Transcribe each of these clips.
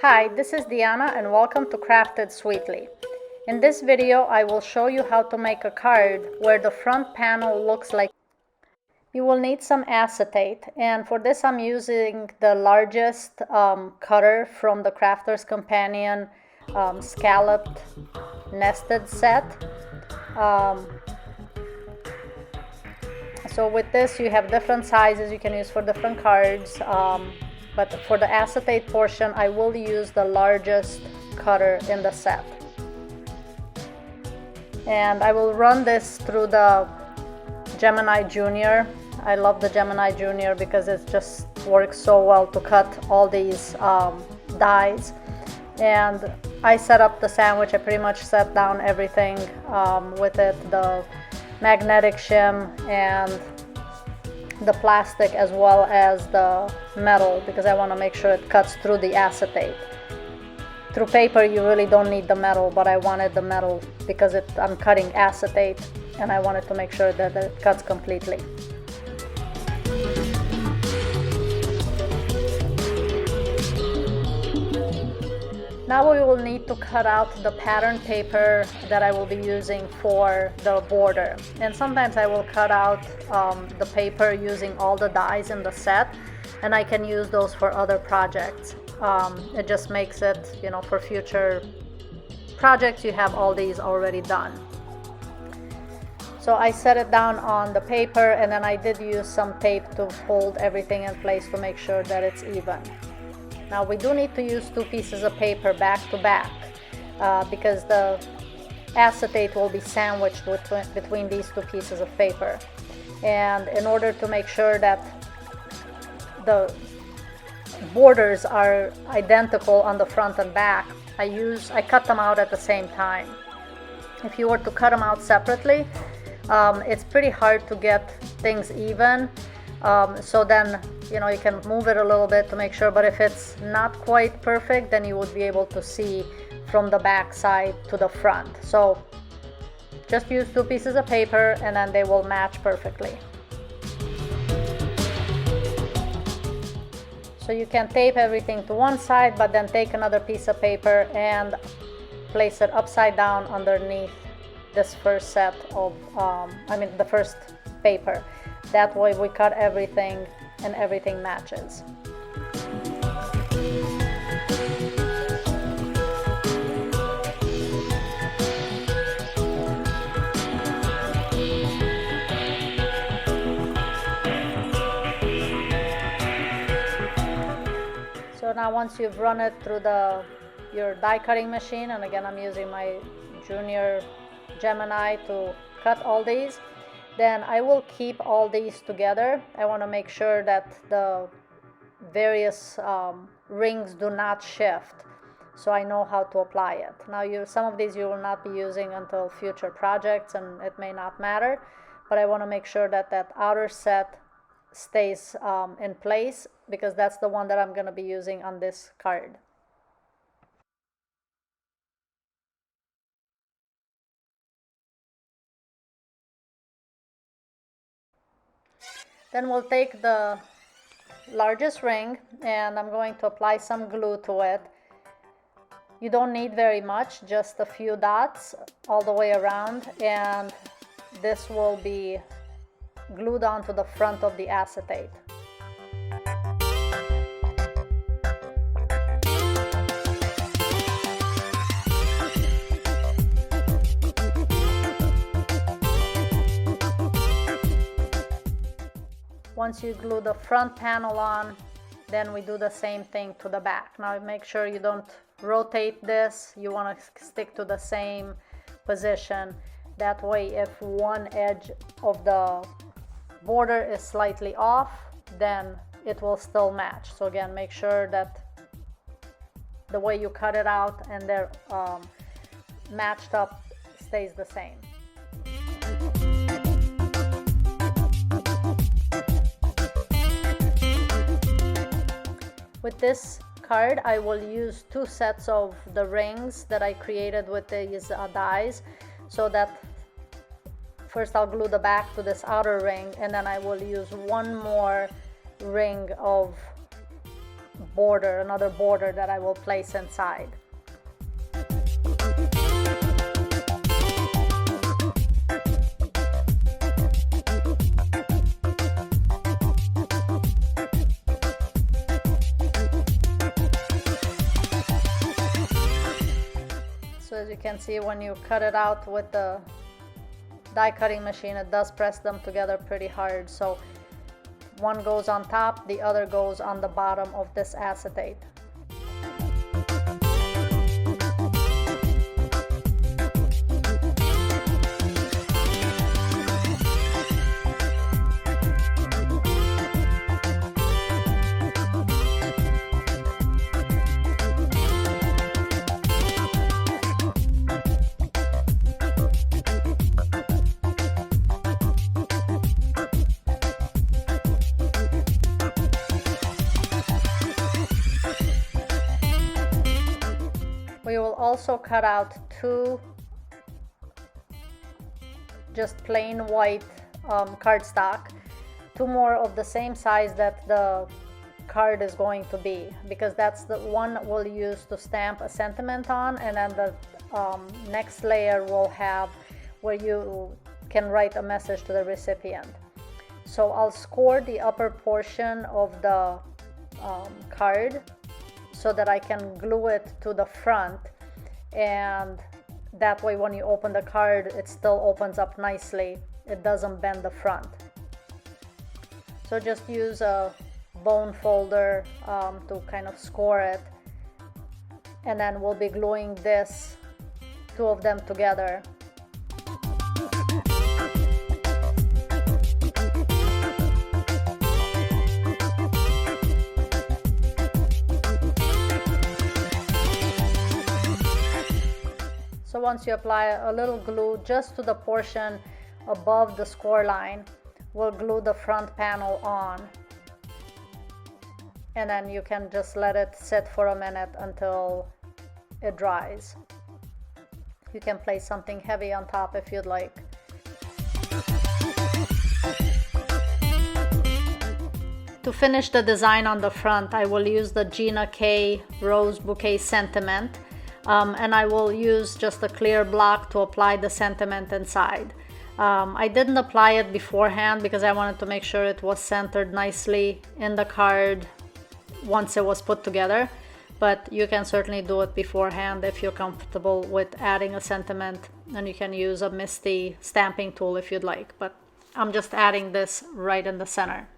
Hi, this is Diana and welcome to Crafted Sweetly. In this video, I will show you how to make a card where the front panel looks like. You will need some acetate, and for this I'm using the largest cutter from the Crafter's Companion Scalloped nested set. So with this you have different sizes you can use for different cards, but for the acetate portion I will use the largest cutter in the set. And I will run this through the Gemini Junior. I love the Gemini Junior because it just works so well to cut all these dies. And I set up the sandwich. I pretty much set down everything with it, the magnetic shim and the plastic as well as the metal, because I want to make sure it cuts through the acetate. Through paper you really don't need the metal, but I wanted the metal because I'm cutting acetate and I wanted to make sure that it cuts completely. Now we will need to cut out the pattern paper that I will be using for the border. And sometimes I will cut out the paper using all the dies in the set, and I can use those for other projects. It just makes it, for future projects you have all these already done. So I set it down on the paper, and then I did use some tape to hold everything in place to make sure that it's even. Now we do need to use two pieces of paper back to back because the acetate will be sandwiched between these two pieces of paper. And in order to make sure that the borders are identical on the front and back, I cut them out at the same time. If you were to cut them out separately, it's pretty hard to get things even. So then you can move it a little bit to make sure, but if it's not quite perfect, then you would be able to see from the back side to the front. So just use two pieces of paper and then they will match perfectly. So you can tape everything to one side, but then take another piece of paper and place it upside down underneath this first set of the first paper. That way we cut everything and everything matches. So now once you've run it through your die cutting machine, and again I'm using my Junior Gemini to cut all these, then I will keep all these together. I want to make sure that the various rings do not shift, so I know how to apply it. Now some of these you will not be using until future projects and it may not matter, but I want to make sure that that outer set stays in place because that's the one that I'm going to be using on this card. Then we'll take the largest ring and I'm going to apply some glue to it. You don't need very much, just a few dots all the way around, and this will be glued onto the front of the acetate. Once you glue the front panel on, then we do the same thing to the back. Now make sure you don't rotate this. You want to stick to the same position. That way if one edge of the border is slightly off, then it will still match. So again, make sure that the way you cut it out and they're matched up stays the same. With this card, I will use two sets of the rings that I created with these dies, so that first I'll glue the back to this outer ring, and then I will use one more ring of border, another border that I will place inside. So as you can see, when you cut it out with the die cutting machine, it does press them together pretty hard. So one goes on top, the other goes on the bottom of this acetate. We will also cut out two just plain white cardstock, two more of the same size that the card is going to be, because that's the one we'll use to stamp a sentiment on, and then the next layer will have where you can write a message to the recipient. So I'll score the upper portion of the card so that I can glue it to the front, and that way when you open the card it still opens up nicely, it doesn't bend the front. So just use a bone folder to kind of score it, and then we'll be gluing this, two of them together. So once you apply a little glue just to the portion above the score line, we'll glue the front panel on. And then you can just let it sit for a minute until it dries. You can place something heavy on top if you'd like. To finish the design on the front, I will use the Gina K Rose Bouquet Sentiment. And I will use just a clear block to apply the sentiment inside. I didn't apply it beforehand because I wanted to make sure it was centered nicely in the card once it was put together, but you can certainly do it beforehand if you're comfortable with adding a sentiment, and you can use a MISTI stamping tool if you'd like, but I'm just adding this right in the center.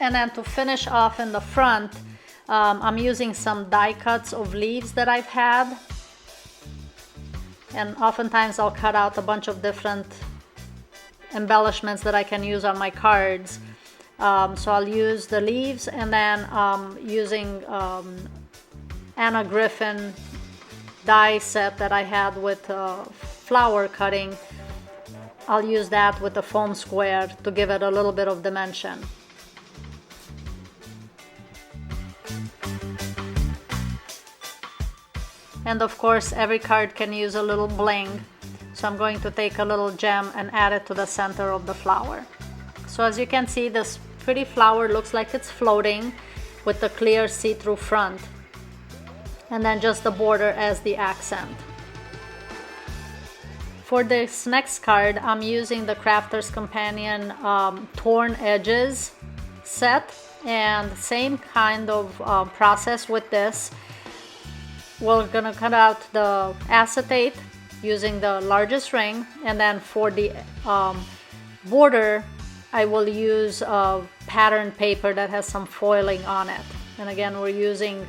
And then to finish off in the front, I'm using some die cuts of leaves that I've had. And oftentimes I'll cut out a bunch of different embellishments that I can use on my cards. So I'll use the leaves, and then using Anna Griffin die set that I had with flower cutting, I'll use that with the foam square to give it a little bit of dimension. And of course, every card can use a little bling. So I'm going to take a little gem and add it to the center of the flower. So as you can see, this pretty flower looks like it's floating with the clear see-through front. And then just the border as the accent. For this next card, I'm using the Crafter's Companion Torn Edges set. And same kind of process with this. We're gonna cut out the acetate using the largest ring, and then for the border I will use pattern paper that has some foiling on it. And again, we're using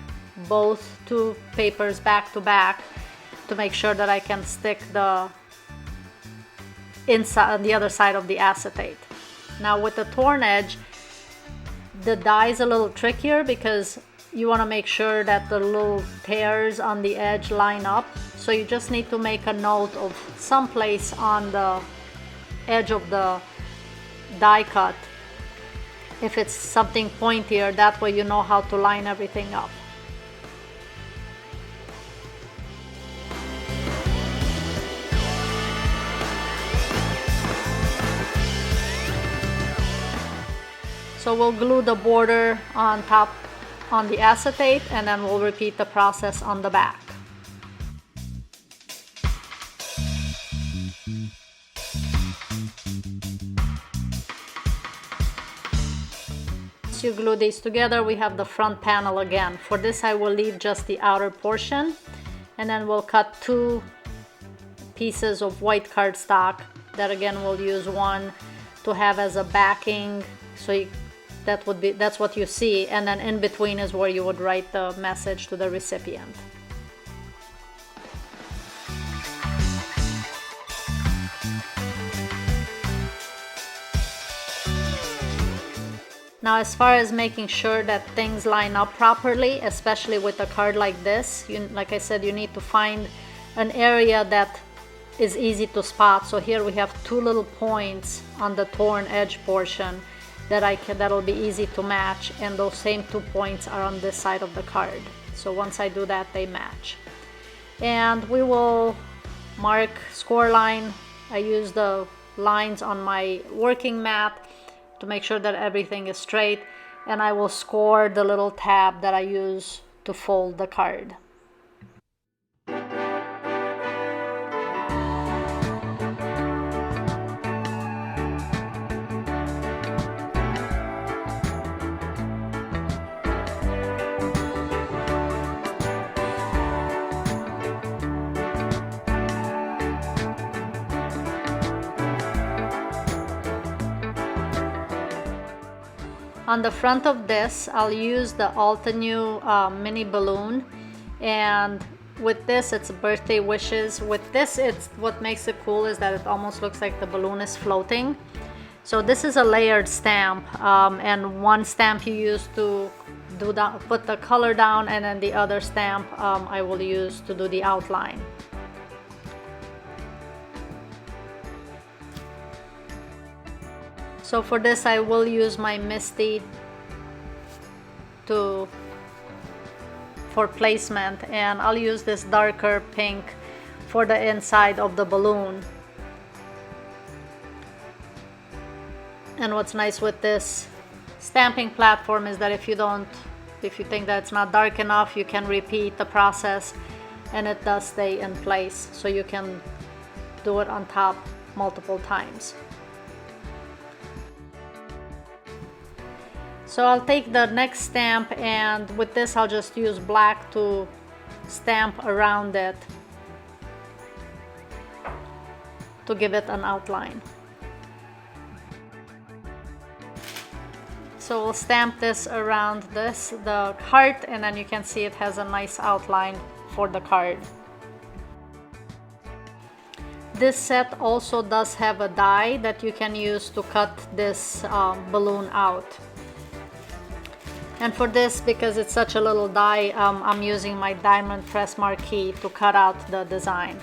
both two papers back to back to make sure that I can stick the inside, the other side of the acetate. Now with the torn edge, the die is a little trickier because you want to make sure that the little tears on the edge line up. So you just need to make a note of some place on the edge of the die cut if it's something pointier, that way you know how to line everything up. So we'll glue the border on top on the acetate, and then we'll repeat the process on the back. Once you glue these together, we have the front panel again. For this I will leave just the outer portion, and then we'll cut 2 pieces of white cardstock that again we'll use one to have as a backing, so that's what you see, and then in between is where you would write the message to the recipient. Now, as far as making sure that things line up properly, especially with a card like this, like I said, you need to find an area that is easy to spot. So here we have 2 little points on the torn edge portion that'll be easy to match, and those same 2 points are on this side of the card. So once I do that, they match. And we will mark score line. I use the lines on my working mat to make sure that everything is straight, and I will score the little tab that I use to fold the card. On the front of this, I'll use the Altenew mini balloon, and with this it's birthday wishes. With this, what makes it cool is that it almost looks like the balloon is floating. So this is a layered stamp, and one stamp you use to put the color down, and then the other stamp I will use to do the outline. So for this I will use my Misty for placement, and I'll use this darker pink for the inside of the balloon. And what's nice with this stamping platform is that if you think that it's not dark enough, you can repeat the process and it does stay in place, so you can do it on top multiple times. So I'll take the next stamp, and with this I'll just use black to stamp around it to give it an outline. So we'll stamp this around the heart, and then you can see it has a nice outline for the card. This set also does have a die that you can use to cut this balloon out. And for this, because it's such a little die, I'm using my diamond press marquee to cut out the design.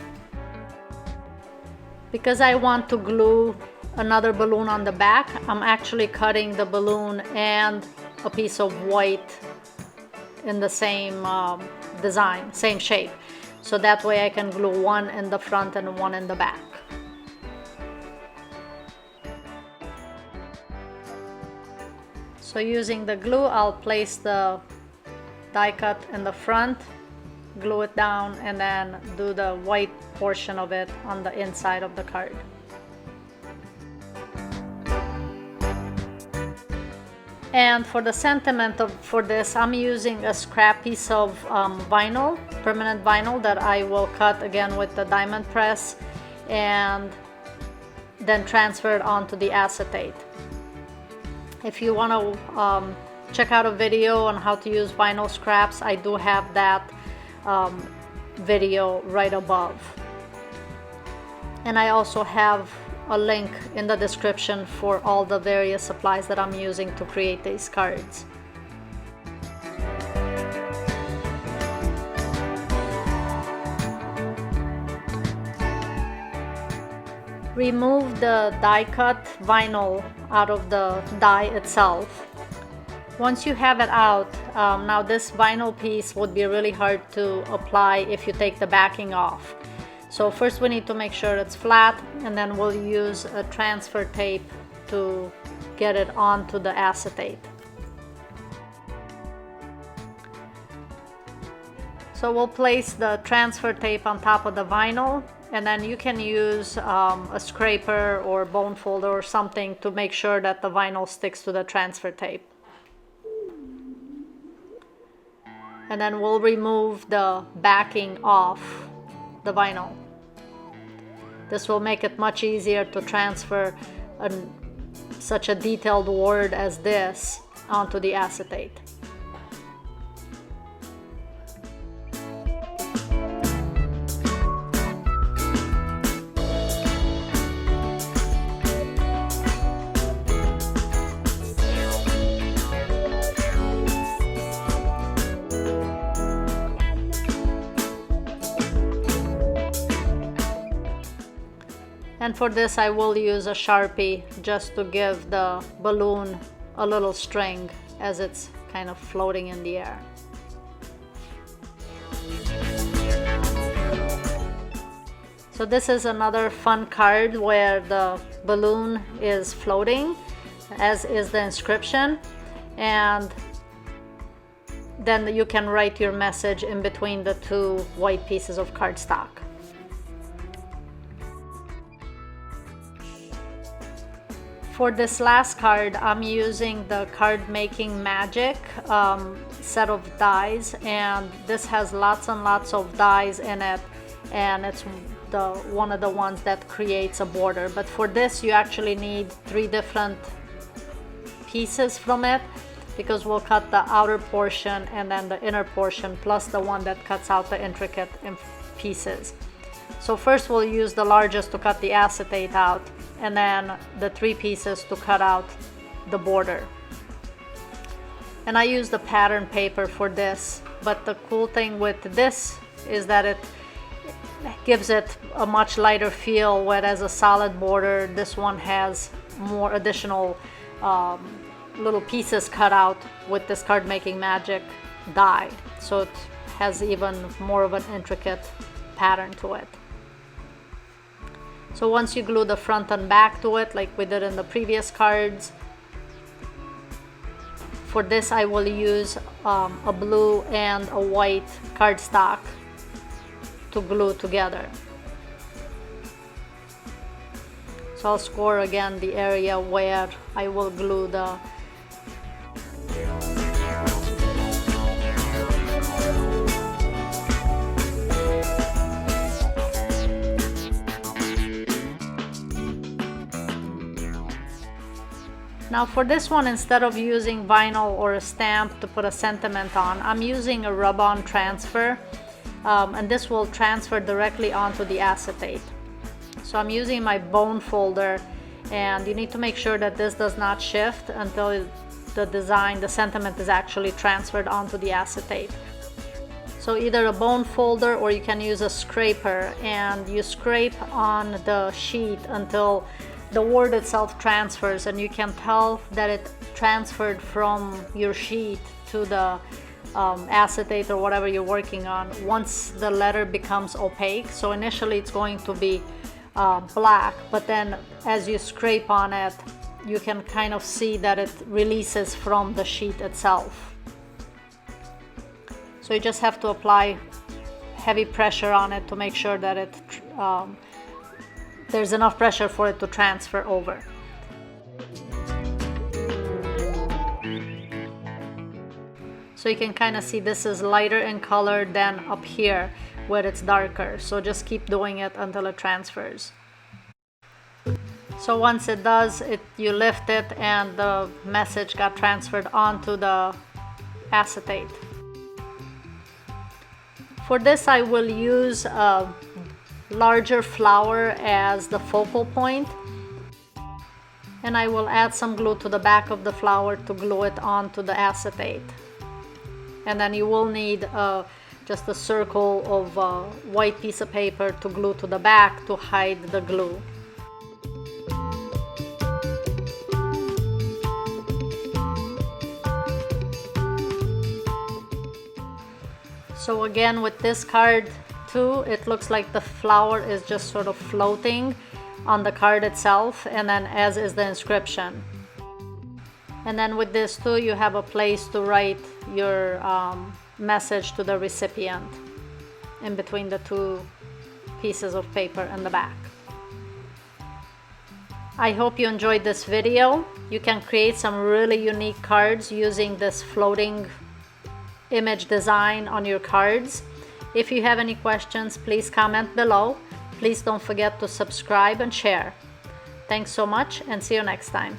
Because I want to glue another balloon on the back, I'm actually cutting the balloon and a piece of white in the same design, same shape. So that way I can glue one in the front and one in the back. So using the glue, I'll place the die cut in the front, glue it down, and then do the white portion of it on the inside of the card. And for the sentiment for this, I'm using a scrap piece of vinyl, permanent vinyl, that I will cut again with the diamond press and then transfer it onto the acetate. If you want to check out a video on how to use vinyl scraps, I do have that video right above. And I also have a link in the description for all the various supplies that I'm using to create these cards. Remove the die cut vinyl out of the die itself, Once you have it out, now this vinyl piece would be really hard to apply if you take the backing off. So first we need to make sure it's flat, and then we'll use a transfer tape to get it onto the acetate. So we'll place the transfer tape on top of the vinyl, and then you can use a scraper or bone folder or something to make sure that the vinyl sticks to the transfer tape. And then we'll remove the backing off the vinyl. This will make it much easier to transfer such a detailed word as this onto the acetate. And for this I will use a Sharpie just to give the balloon a little string as it's kind of floating in the air. So this is another fun card where the balloon is floating, as is the inscription, and then you can write your message in between the two white pieces of cardstock. For this last card, I'm using the Card Making Magic set of dies, and this has lots and lots of dies in it, and it's one of the ones that creates a border. But for this you actually need 3 different pieces from it, because we'll cut the outer portion and then the inner portion, plus the one that cuts out the intricate pieces. So first we'll use the largest to cut the acetate out, and then the 3 pieces to cut out the border. And I use the pattern paper for this, but the cool thing with this is that it gives it a much lighter feel, whereas a solid border, this one has more additional little pieces cut out with this Card Making Magic die, so it has even more of an intricate pattern to it. So once you glue the front and back to it like we did in the previous cards, for this I will use a blue and a white cardstock to glue together. So I'll score again the area where I will glue the Now for this one, instead of using vinyl or a stamp to put a sentiment on, I'm using a rub-on transfer, and this will transfer directly onto the acetate. So I'm using my bone folder, and you need to make sure that this does not shift until the sentiment is actually transferred onto the acetate. So either a bone folder or you can use a scraper, and you scrape on the sheet until the word itself transfers, and you can tell that it transferred from your sheet to the acetate or whatever you're working on once the letter becomes opaque. So initially it's going to be black, but then as you scrape on it, you can kind of see that it releases from the sheet itself. So you just have to apply heavy pressure on it to make sure that there's enough pressure for it to transfer over. So you can kind of see this is lighter in color than up here where it's darker. So just keep doing it until it transfers. So once it does, you lift it and the message got transferred onto the acetate. For this I will use a larger flower as the focal point, and I will add some glue to the back of the flower to glue it onto the acetate. And then you will need just a circle of white piece of paper to glue to the back to hide the glue. So again, with this card too, it looks like the flower is just sort of floating on the card itself, and then as is the inscription. And then with this too, you have a place to write your message to the recipient in between the two pieces of paper in the back. I hope you enjoyed this video. You can create some really unique cards using this floating image design on your cards. If you have any questions, please comment below. Please don't forget to subscribe and share. Thanks so much, and see you next time.